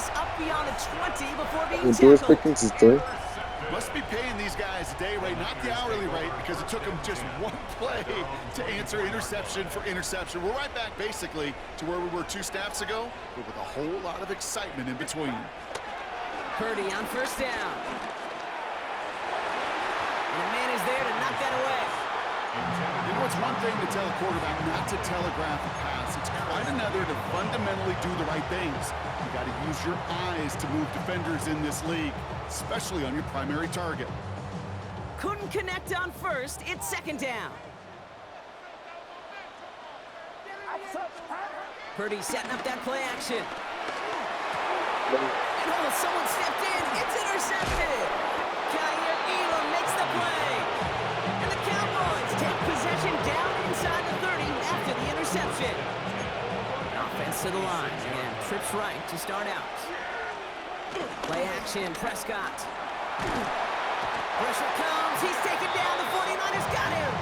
this up beyond the 20 before being When Doris tackled. Pickens is doing. Must be paying these guys a day rate, not the hourly rate, because it took them just one play to answer interception for interception. We're right back, basically, to where we were 2 snaps ago, but with a whole lot of excitement in between. Purdy on first down. And the man is there to knock that away. You know, it's one thing to tell a quarterback not to telegraph a pass. It's quite another to fundamentally do the right things. You got to use your eyes to move defenders in this league, especially on your primary target. Couldn't connect on first. It's second down. Purdy setting up that play action. And someone stepped in. It's intercepted. Makes the play. And the Cowboys take possession down inside the 30 after the interception. Offense to the line and trips right to start out. Play action, Prescott. Pressure comes. He's taken down. The 49ers got him.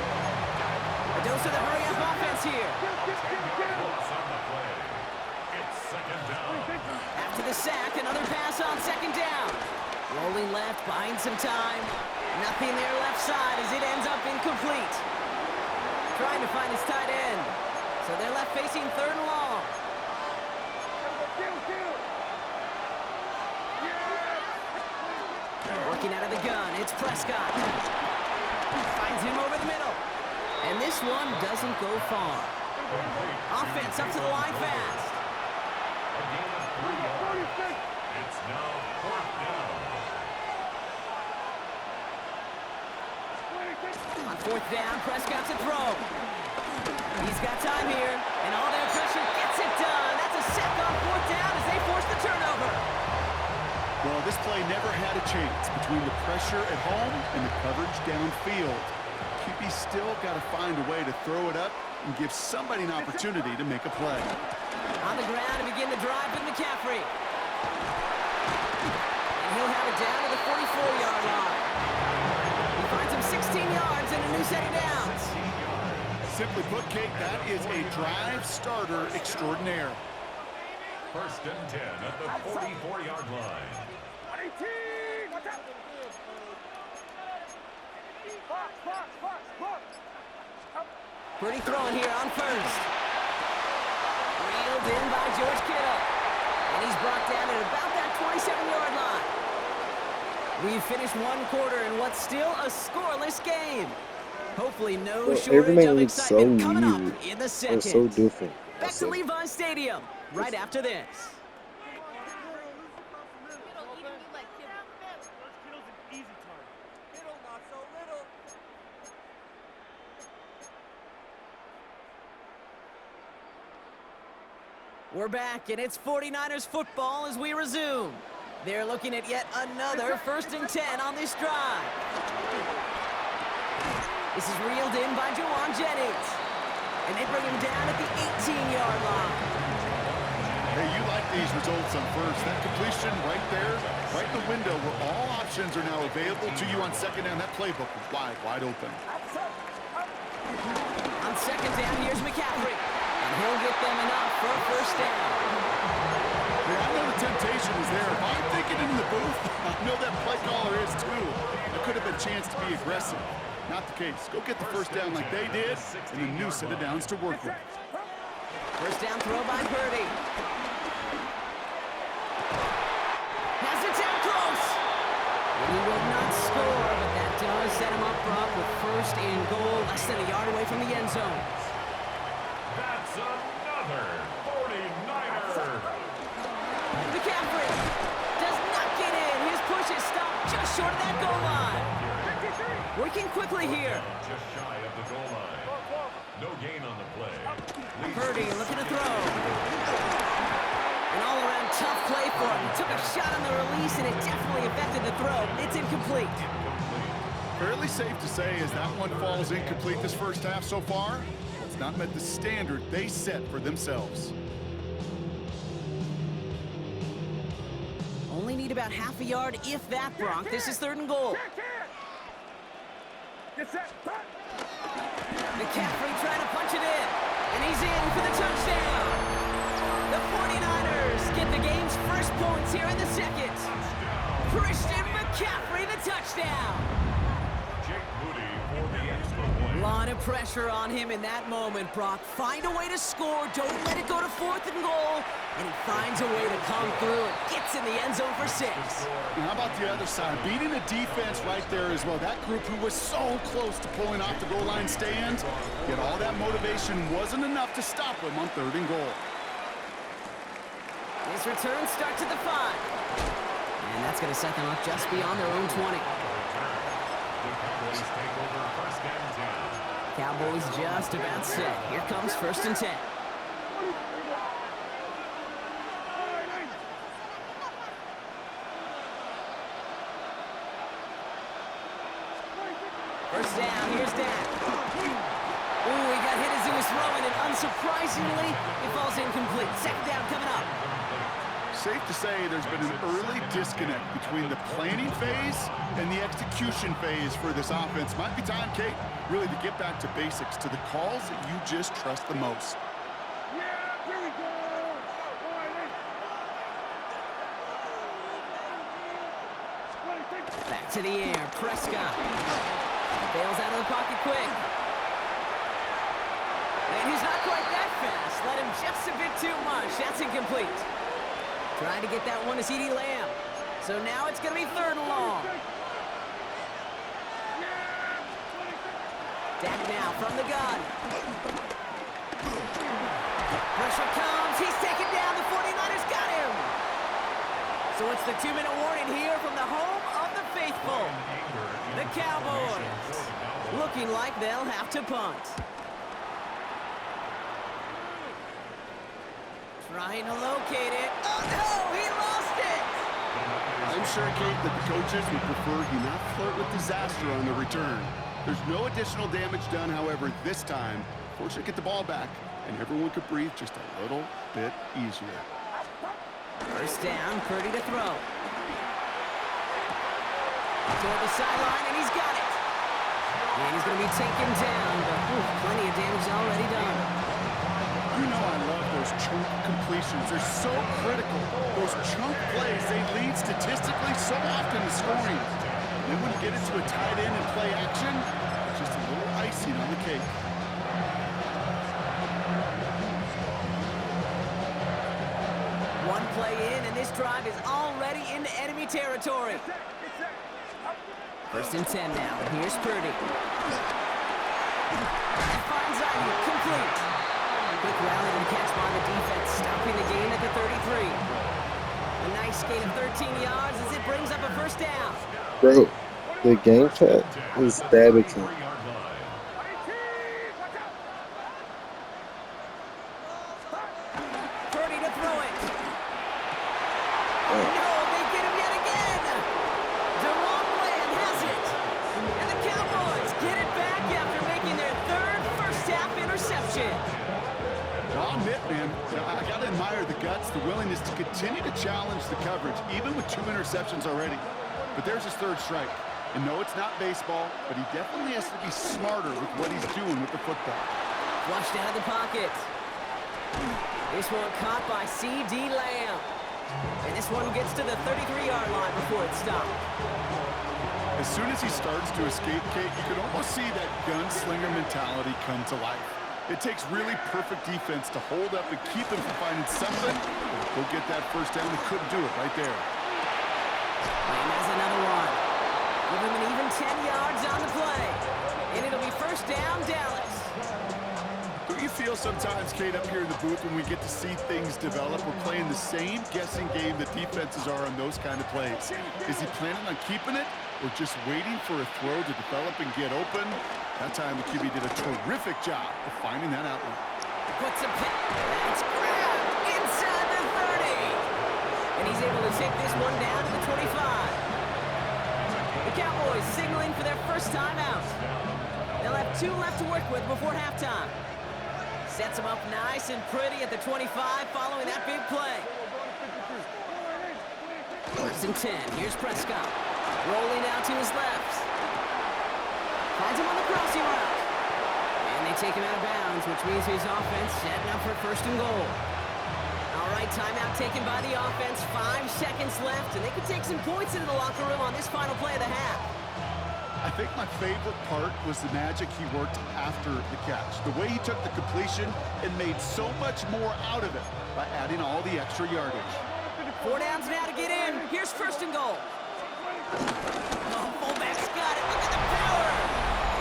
A dose of the hurry-up offense here. After the sack, another pass on second down. Rolling left, buying some time. Nothing there left side as it ends up incomplete. Trying to find his tight end. So they're left facing third and long. Working out of the gun, it's Prescott. Finds him over the middle. And this one doesn't go far. Offense up to the line fast. It's now fourth down. On fourth down, Prescott to throw. He's got time here, and all that pressure gets it done. That's a sack on fourth down as they force the turnover. Well, this play never had a chance between the pressure at home and the coverage downfield. QB's still got to find a way to throw it up and give somebody an opportunity to make a play. On the ground to begin the drive with McCaffrey. And he'll have it down to the 44-yard line. He finds him 16 yards and a new set of downs. Simply put, Kate, that is a drive starter extraordinaire. First and 10 at the 44-yard line. Pretty throwing here on first. Reeled in by George Kittle. And he's brought down at about that 27-yard line. We've finished one quarter in what's still a scoreless game. Hopefully no shortage of excitement coming up in the second. It's so different. Back to Levi Stadium right after this. We're back, and it's 49ers football as we resume. They're looking at yet another first and 10 on this drive. This is reeled in by Juwan Jennings. And they bring him down at the 18-yard line. Hey, you like these results on first. That completion right there, right in the window where all options are now available to you on second down. That playbook is wide open. On second down, here's McCaffrey. And he'll get them enough for a first down. Hey, I know the temptation is there. If I'm thinking in the booth, I know that play caller is too. There could have been a chance to be aggressive. Not the case. Go get the first down like they did, and a new set of downs to work with. First down throw by Purdy. Has it down close. And he will not score, but that does set him up with first and goal, less than a yard away from the end zone. That's another 49er. McCaffrey does not get in. His push is stopped just short of that goal line. Working quickly here. Just shy of the goal line. No gain on the play. Purdy looking to throw. An all-around tough play for him. He took a shot on the release, and it definitely affected the throw. It's incomplete. Fairly safe to say as that one falls incomplete this first half so far, it's not met the standard they set for themselves. Only need about half a yard, if that, Bronk. This is third and goal. McCaffrey trying to punch it in, and he's in for the touchdown. The 49ers get the game's first points seconds here in the second. Christian McCaffrey, the touchdown. Jake Moody for the extra point. A lot of pressure on him in that moment, Brock. Find a way to score. Don't let it go to 4th and goal. And he finds a way to come through and gets in the end zone for 6. And how about the other side? Beating a defense right there as well. That group who was so close to pulling off the goal line stand, yet all that motivation wasn't enough to stop him on 3rd and goal. His return starts at the 5. And that's going to set them up just beyond their own 20. The Cowboys take over 1st and 10. Cowboys just about set. Here comes 1st and 10. First down, here's Dan. Ooh, he got hit as he was throwing, and unsurprisingly, it falls incomplete. 2nd down coming up. Safe to say there's been an early disconnect between the planning phase and the execution phase for this offense. Might be time, Kate, really to get back to basics, to the calls that you just trust the most. Back to the air, Prescott. Bails out of the pocket quick. And he's not quite that fast. Let him just a bit too much. That's incomplete. Trying to get that one to CeeDee Lamb. So now it's going to be 3rd and long. Dak now from the gun. Pressure comes. He's taken down. The 49ers got him. So it's the 2-minute warning here from the home of the faithful. The Cowboys. Looking like they'll have to punt. Trying to locate it. Oh, no! He lost it! I'm sure, Kate, that the coaches would prefer he not flirt with disaster on the return. There's no additional damage done, however, this time. Fortunately, get the ball back, and everyone could breathe just a little bit easier. First down, Purdy to throw. Toward the sideline, and he's got it. And he's going to be taken down, but plenty of damage already done. You know I love those chunk completions. They're so critical. Those chunk plays, they lead statistically so often to scoring. Then when you get into a tight end and play action, just a little icing on the cake. One play in, and this drive is already into enemy territory. 1st and 10 now. Here's Purdy. Finds Ayuk, complete. Quick rally and catch by the defense, stopping the game at the 33. A nice gain of 13 yards as it brings up a 1st down. Bro, the game chat is stabbing. Purdy to throw it. Oh no, they get him yet again. DeRon Bland has it. And the Cowboys get it back after making their 3rd first-half interception. Well, I'll admit, man, I got to admire the guts, the willingness to continue to challenge the coverage, even with 2 interceptions already. But there's his 3rd strike. And no, it's not baseball, but he definitely has to be smarter with what he's doing with the football. Flushed out of the pocket. This one caught by CeeDee Lamb. And this one gets to the 33-yard line before it stopped. As soon as he starts to escape, Kate, you can almost see that gunslinger mentality come to life. It takes really perfect defense to hold up and keep him from finding something. Go get that 1st down. He couldn't do it right there. And there's another one. Give him an even 10 yards on the play. And it'll be 1st down, Dallas. Don't you feel sometimes, Kate, up here in the booth when we get to see things develop? We're playing the same guessing game that defenses are on those kind of plays. Is he planning on keeping it or just waiting for a throw to develop and get open? That time the QB did a terrific job of finding that outlet. Puts a pin. That's grabbed inside the 30. And he's able to take this one down to the 25. The Cowboys signaling for their 1st time out. They'll have 2 left to work with before halftime. Sets them up nice and pretty at the 25 following that big play. 1st and 10. Here's Prescott. Rolling out to his left. Finds him on the crossing route. And they take him out of bounds, which means his offense setting up for 1st and goal. All right. right, timeout taken by the offense. 5 seconds left, and they can take some points into the locker room on this final play of the half. I think my favorite part was the magic he worked after the catch. The way he took the completion and made so much more out of it by adding all the extra yardage. 4 downs now to get in. Here's first and goal. Oh, fullback's got it. Look at the power.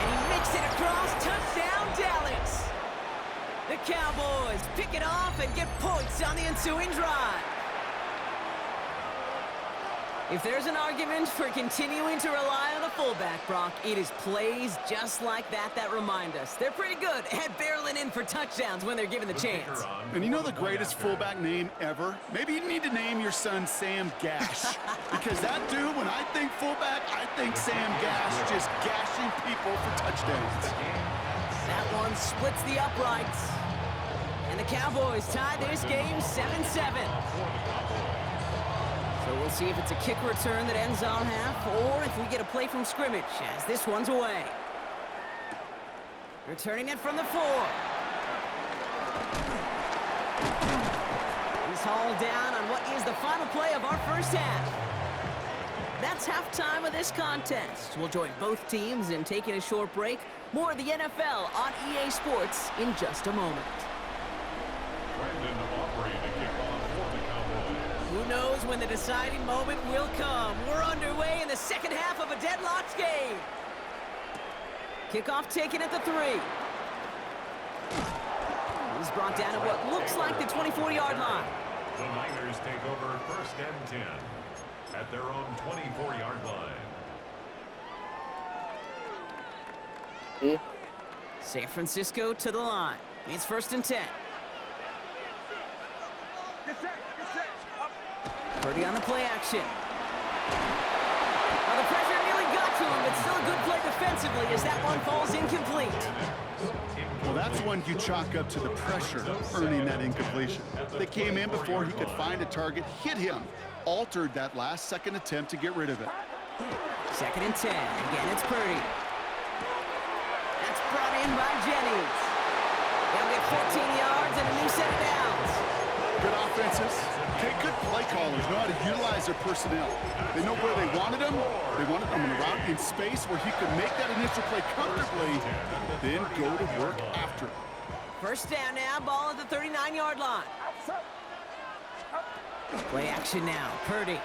And he makes it across. Touchdown, Dallas. The Cowboys pick it off and get points on the ensuing drive. If there's an argument for continuing to rely on a fullback, Brock, it is plays just like that remind us. They're pretty good at barreling in for touchdowns when they're given the chance. And you know the greatest fullback name ever? Maybe you need to name your son Sam Gash. Because that dude, when I think fullback, I think Sam Gash, just gashing people for touchdowns. That one splits the uprights. And the Cowboys tie this game 7-7. So we'll see if it's a kick return that ends our half, or if we get a play from scrimmage as this one's away. Returning it from the 4. He's hauled down on what is the final play of our first half. That's halftime of this contest. We'll join both teams in taking a short break. More of the NFL on EA Sports in just a moment. Who knows when the deciding moment will come? We're underway in the second half of a deadlocked game. Kickoff taken at the 3. He's brought down at what looks like the 24-yard line. The Niners take over first and 10 at their own 24-yard line. San Francisco to the line. It's first and 10. Purdy on the play action. Well, the pressure nearly got to him, but still a good play defensively as that one falls incomplete. Well, that's one you chalk up to the pressure earning that incompletion. They came in before he could find a target, hit him, altered that last-second attempt to get rid of it. Second and 10. Again, it's Purdy. That's brought in by Jennings. They'll get 14 yards and a new set of downs. Good offenses. Okay, good play callers know how to utilize their personnel. They know where they wanted him. They wanted him in a route in space where he could make that initial play comfortably, then go to work after. First down now, ball at the 39-yard line. Play action now, Purdy.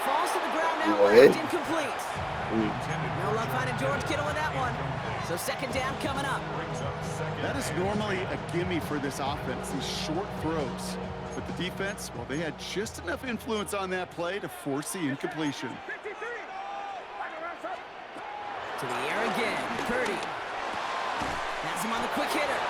Falls to the ground now, left incomplete. No luck finding George Kittle with that one. So second down coming up. That is normally a gimme for this offense, these short throws. But the defense, well, they had just enough influence on that play to force the incompletion. To the air again, Purdy. Has him on the quick hitter.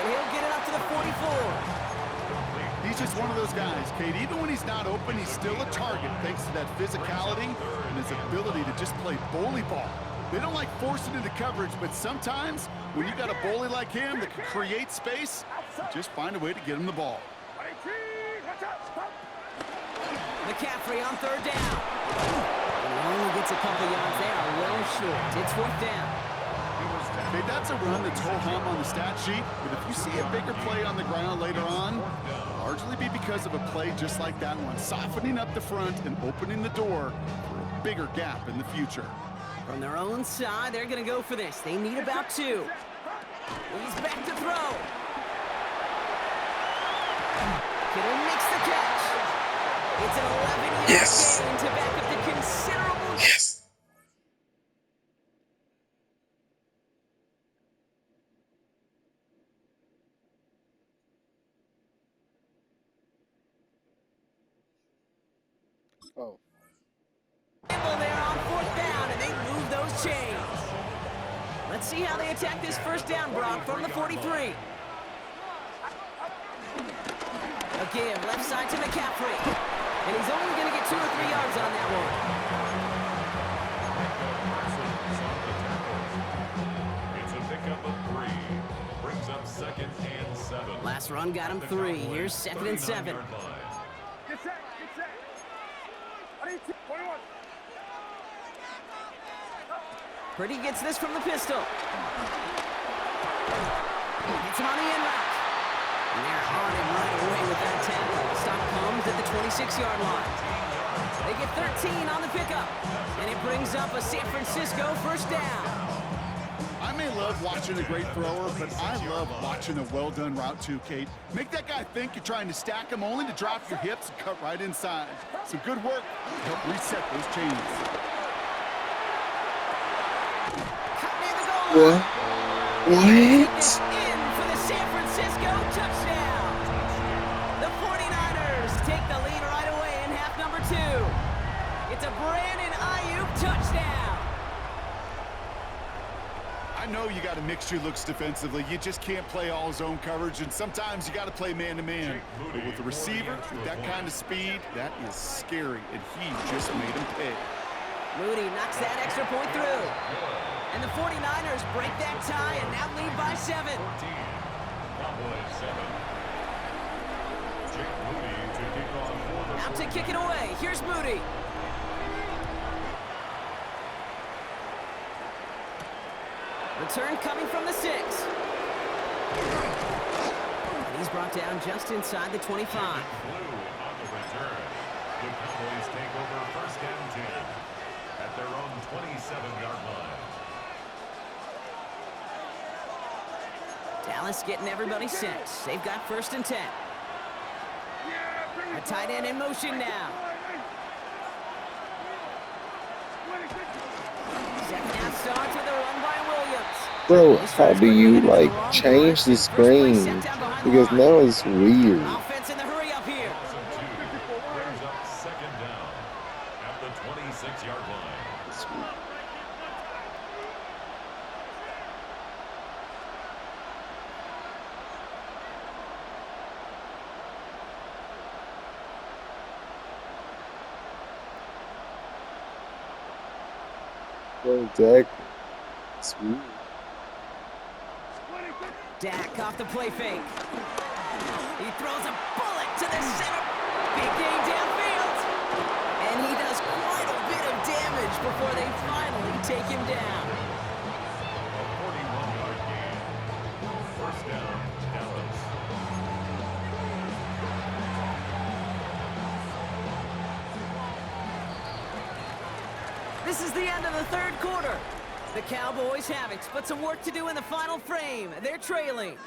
And he'll get it up to the 44. He's just one of those guys, Kate. Even when he's not open, he's still a target thanks to that physicality and his ability to just play bully ball. They don't like forcing into coverage, but sometimes when you got a bully like him that can create space, you just find a way to get him the ball. McCaffrey on third down. He only gets a couple yards there, a little short. It's fourth down. Okay, that's a run that's ho-hum on the stat sheet, but if you see a bigger play on the ground later on, it'll largely be because of a play just like that one, softening up the front and opening the door for a bigger gap in the future. From their own side, they're going to go for this. They need about 2. He's back to throw. Kittle makes the catch. It's an 11-yard gain to back up the considerable... Yes. Oh. They're on fourth down, and they move those chains. Let's see how they attack this first down, Brock, from the 43. A give, left side to McCaffrey. And he's only going to get 2 or 3 yards on that one. It's a pickup of 3. Brings up second and 7. Last run got him 3. Here's second and 7. Purdy gets this from the pistol. Hits him on the in route. And they're on him right away with that tackle. Stop comes at the 26-yard line. They get 13 on the pickup. And it brings up a San Francisco first down. I may love watching a great thrower, but I love watching a well-done route too, Kate. Make that guy think you're trying to stack him only to drop your hips and cut right inside. Some good work to help reset those chains. Cut near the goal line. What? In for the San Francisco touchdown. The 49ers take the lead right away in half number 2. It's a Brandon Ayuk touchdown. I know you got to mix your looks defensively. You just can't play all zone coverage, and sometimes you got to play man-to-man. But with the receiver, with that kind of speed, that is scary, and he just made him pay. Moody knocks that extra point through. And the 49ers break that tie and now lead by 7. Cowboys 7. Jake Moody to kick off for the Out to kick it away. Here's Moody. Return coming from the 6. And he's brought down just inside the 25. Blue on the return. The Cowboys take over first and 10 at their own 27-yard line. Dallas getting everybody set. They've got first and 10. A tight end in motion now. Second half starts with a run by Williams. Bro, how do you like change the screen? Because now it's weird. Offense in the hurry up here. Brings up second down at the 26-yard line. Exactly. Sweet. Dak off the play fake. He throws a bullet to the center. Big gain downfield. And he does quite a bit of damage before they finally take him down. A 41-yard gain. First down, Dallas. This is the end of the third quarter. The Cowboys have it, but some work to do in the final frame. They're trailing.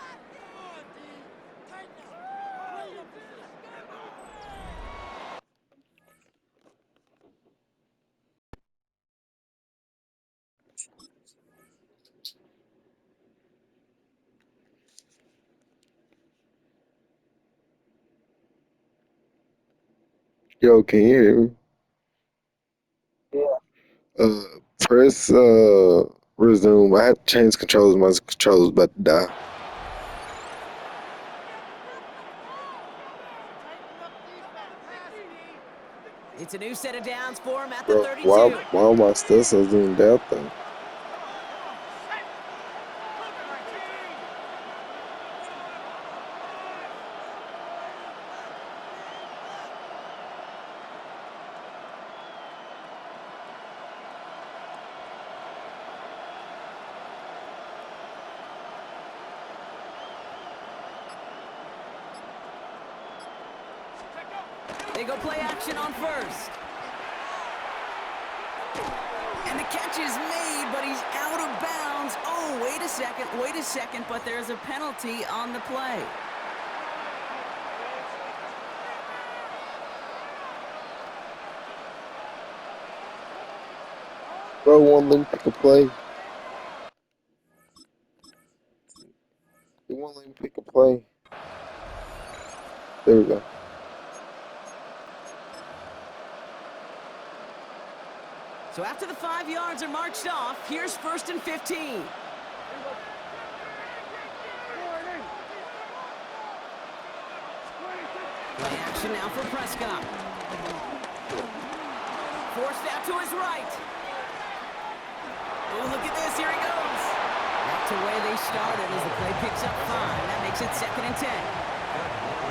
Yo, can you hear me? Press resume. I had to change controllers. My controller's about to die. It's a new set of downs for him at the Bro, 32. why am I still so zoomed out though? They go play action on first. And the catch is made, but he's out of bounds. Oh, wait a second, but there's a penalty on the play. Bro, won't let me pick a play. It won't let me pick a play. There we go. So after the 5 yards are marched off, here's first and 15. Play action now for Prescott. Forced out to his right. Oh, look at this. Here he goes. Back to where they started as the play picks up 5. That makes it second and 10.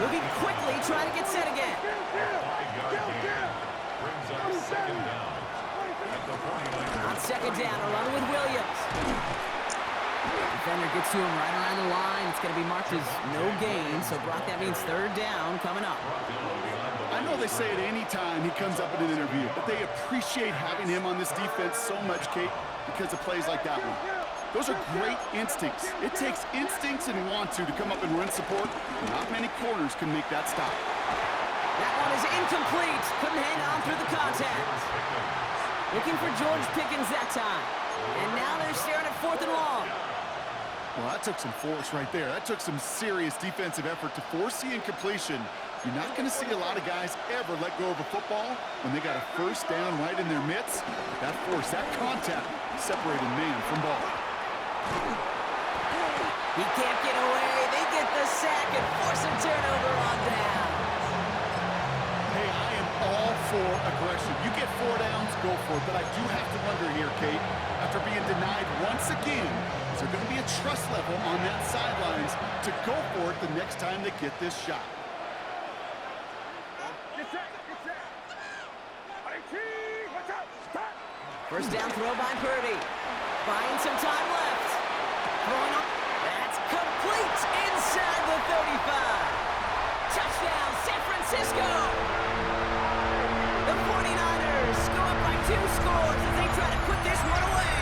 Moving quickly, trying to get set again. 5-yard gain. Brings up second down. On second down, a run with Williams. Defender gets to him right around the line. It's going to be marked as no gain. So, Brock, that means third down coming up. I know they say it any time he comes up in an interview, but they appreciate having him on this defense so much, Kate, because of plays like that one. Those are great instincts. It takes instincts and want to come up and run support. Not many corners can make that stop. That one is incomplete. Couldn't hang on through the contact. Looking for George Pickens that time. And now they're staring at 4th and long. Well, that took some force right there. That took some serious defensive effort to force the incompletion. You're not going to see a lot of guys ever let go of a football when they got a first down right in their midst. That force, that contact, separated man from ball. He can't get away. They get the sack and force a turnover on down. Hey, I am all for aggression. You get 4 downs, go for it. But I do have to wonder here, Kate, after being denied once again, is there going to be a trust level on that sidelines to go for it the next time they get this shot? First down throw by Purdy. Buying some time left. Throwing up. That's complete inside the 35. Touchdown, San Francisco. The 49ers go up by 2 scores as they try to put this one away.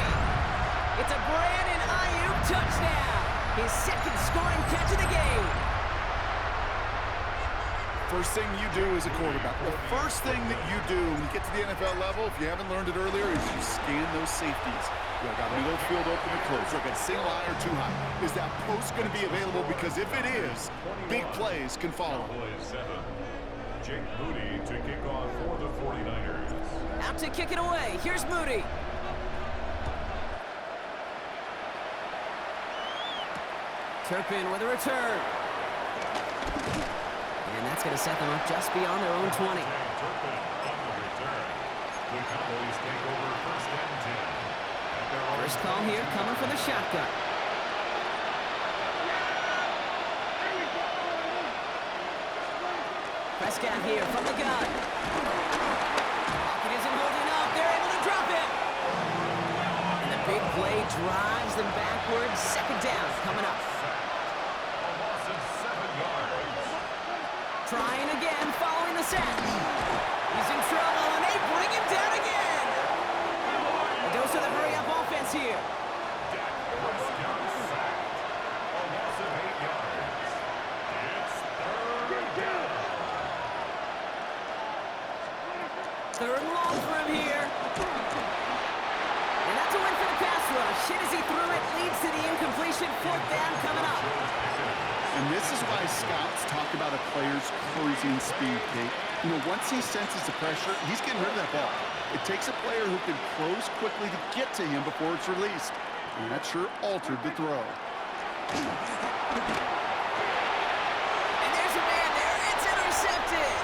It's a Brandon Ayuk touchdown. His second scoring catch of the game. First thing you do as a quarterback, the first thing that you do when you get to the NFL level, if you haven't learned it earlier, is you scan those safeties. Do I got middle field open or close? Do I got single high or too high? Is that post going to be available? Because if it is, big plays can follow. Jake Moody to kick off for the 49ers. Out to kick it away. Here's Moody. Turpin with a return. And that's going to set them up just beyond their own 20. Turpin on the return. The Cowboys take over first and 10. At their own First call here coming for the shotgun. Prescott here from the gun. Pocket isn't holding up. They're able to drop it. And the big play drives them backwards. Second down coming up. A loss of 7 yards. Trying again following the sack. He's in trouble, and they bring him down again. A dose of the hurry-up offense here. Dak Prescott sacked. A loss of 8 yards. It's third down. Third and long for him here. And that's a win for the pass rush. Hit as he threw it, leads to the incompletion. 4th down coming up. And this is why scouts talk about a player's cruising speed, Kate. You know, once he senses the pressure, he's getting rid of that ball. It takes a player who can close quickly to get to him before it's released. And that sure altered the throw. And there's a man there. It's intercepted.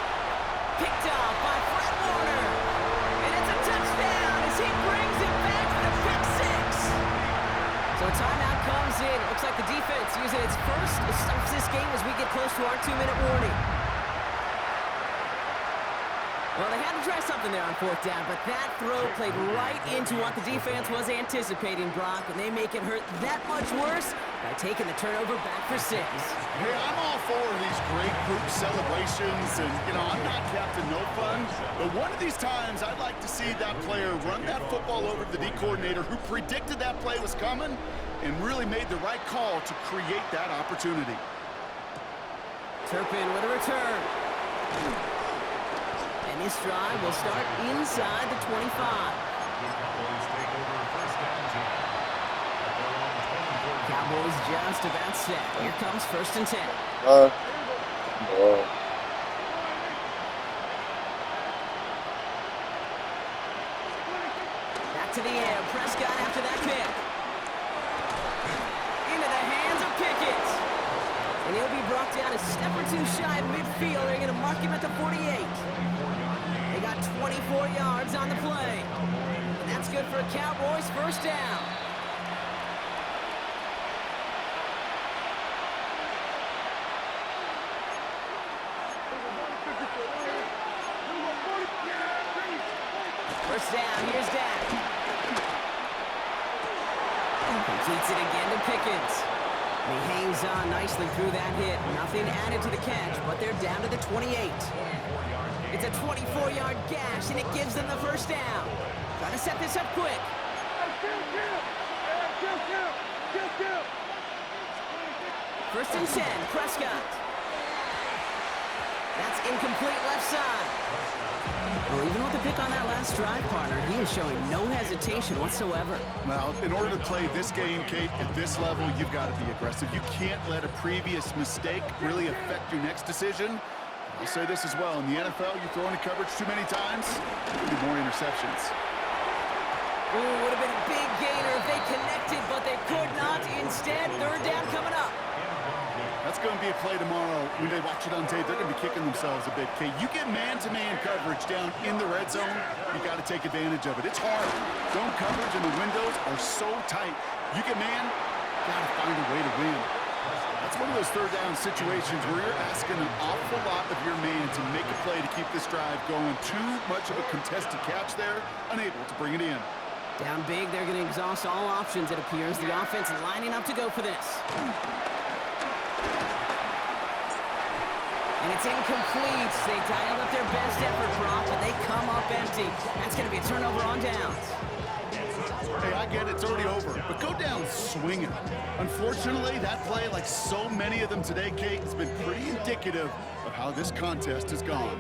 Picked off by Fred Warner. And it's a touchdown as he brings it back for the pick 6. So a timeout comes in. It looks like the defense using its first of this game as we get close to our 2-minute warning. Well, they had to try something there on 4th down, but that throw played right into what the defense was anticipating, Brock, and they make it hurt that much worse by taking the turnover back for 6. Hey, I'm all for these great group celebrations, and, you know, I'm not Captain No Fun, but one of these times I'd like to see that player run that football over to the D coordinator who predicted that play was coming and really made the right call to create that opportunity. Turpin with a return. And this drive will start inside the 25. The Cowboys take over first and 10. At their own 24. Cowboys just about set. Here comes 1st and 10. No. Back to the air. Prescott after that pick. Into the hands of Pickett. And he'll be brought down a step or 2 shy of midfield. They're going to mark him at the 48. They got 24 yards on the play. And that's good for a Cowboys first down. First down, here's Dak. Completes Completes it again to Pickens. And he hangs on nicely through that hit. Nothing added to the catch, but they're down to the 28. It's a 24-yard gash, and it gives them the first down. Trying to set this up quick. First and 10, Prescott. That's incomplete left side. Well, even with the pick on that last drive, partner, he is showing no hesitation whatsoever. Well, in order to play this game, Kate, at this level, you've got to be aggressive. You can't let a previous mistake really affect your next decision. I'll say this as well. In the NFL, you throw into coverage too many times, there'll be more interceptions. Ooh, would have been a big gainer if they connected, but they could not. Instead, third down coming up. That's going to be a play tomorrow. When they watch it on tape, they're going to be kicking themselves a bit, Kate. You get man-to-man coverage down in the red zone, you got to take advantage of it. It's hard. Zone coverage and the windows are so tight. You get man, got to find a way to win. That's one of those third down situations where you're asking an awful lot of your man to make a play to keep this drive going. Too much of a contested catch there, unable to bring it in. Down big, they're going to exhaust all options, it appears. The offense lining up to go for this. And it's incomplete. They dialed up their best effort, Brock, but they come up empty. That's going to be a turnover on downs. Hey, I get it, it's already over, but go down swinging. Unfortunately, that play, like so many of them today, Kate, has been pretty indicative of how this contest has gone.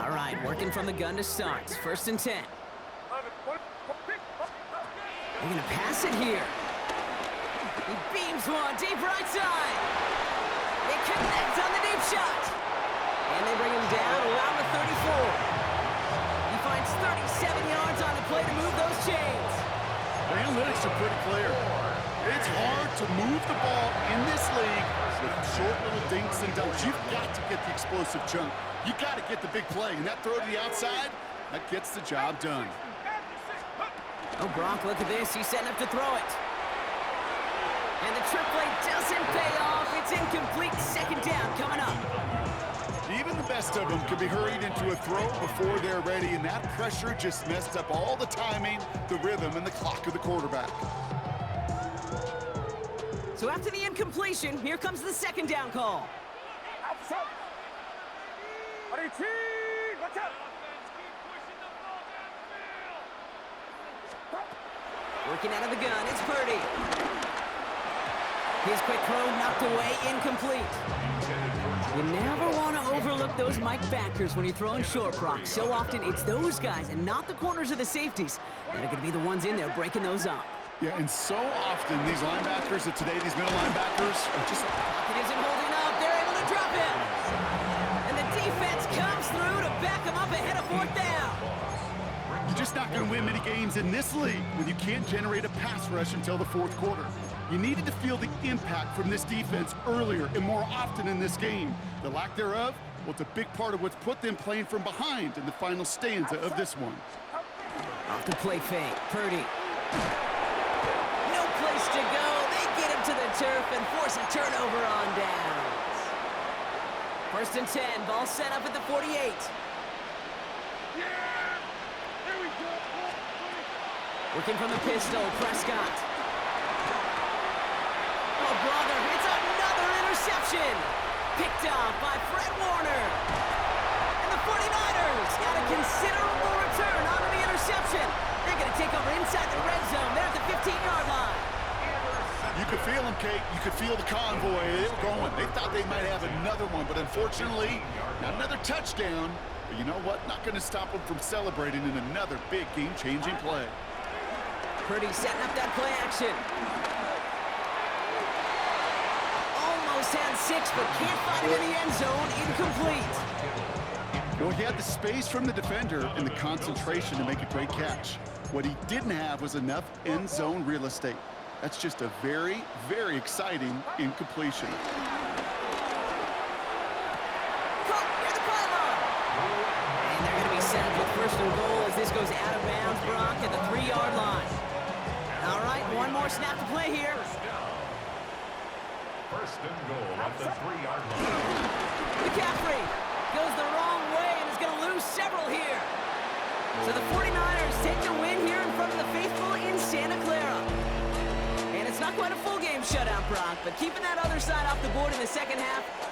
All right, working from the gun to start. First and 10. They're going to pass it here. He beams one, deep right side. They connect on the deep shot. And they bring him down around the 34. He finds 37 yards on the play to move those chains. The analytics are pretty clear. It's hard to move the ball in this league with short little dinks and dumps. You've got to get the explosive chunk. You got to get the big play. And that throw to the outside, that gets the job done. Oh, Brock, look at this. He's setting up to throw it. And the trick play doesn't pay off. It's incomplete. Second down coming up. Even the best of them can be hurried into a throw before they're ready, and that pressure just messed up all the timing, the rhythm, and the clock of the quarterback. So after the incompletion, here comes the second down call. Working out of the gun, it's Purdy. His quick throw knocked away, incomplete. You never want to overlook those Mike backers when you're throwing short, Brock. So often it's those guys and not the corners or the safeties that are going to be the ones in there breaking those up. Yeah, and so often these linebackers of today, these middle linebackers, are just... Pocket isn't holding up. They're able to drop him. And the defense comes through to back him up ahead of fourth down. You're just not going to win many games in this league when you can't generate a pass rush until the fourth quarter. You needed to feel the impact from this defense earlier and more often in this game. The lack thereof, well, it's a big part of what's put them playing from behind in the final stanza of this one. Off the play fake, Purdy. No place to go. They get him to the turf and force a turnover on downs. First and 10, ball set up at the 48. Working from the pistol, Prescott. Oh, brother, it's another interception. Picked off by Fred Warner. And the 49ers got a considerable return onto the interception. They're going to take over inside the red zone. They're at the 15-yard line. You could feel them, Kate. You could feel the convoy. They were going. They thought they might have another one, but unfortunately, not another touchdown. But you know what? Not going to stop them from celebrating in another big game-changing play. Purdy setting up that play action. Almost had 6, but can't find him in the end zone. Incomplete. Well, he had the space from the defender and the concentration to make a great catch. What he didn't have was enough end zone real estate. That's just a very, very exciting incompletion. Caught near the pylon. And they're going to be set up with first and goal as this goes out of bounds, Brock, at the 3-yard line. All right, one more snap to play here. First and goal at the 3-yard line. McCaffrey goes the wrong way and is going to lose several here. So the 49ers take the win here in front of the faithful in Santa Clara. And it's not quite a full game shutout, Brock, but keeping that other side off the board in the second half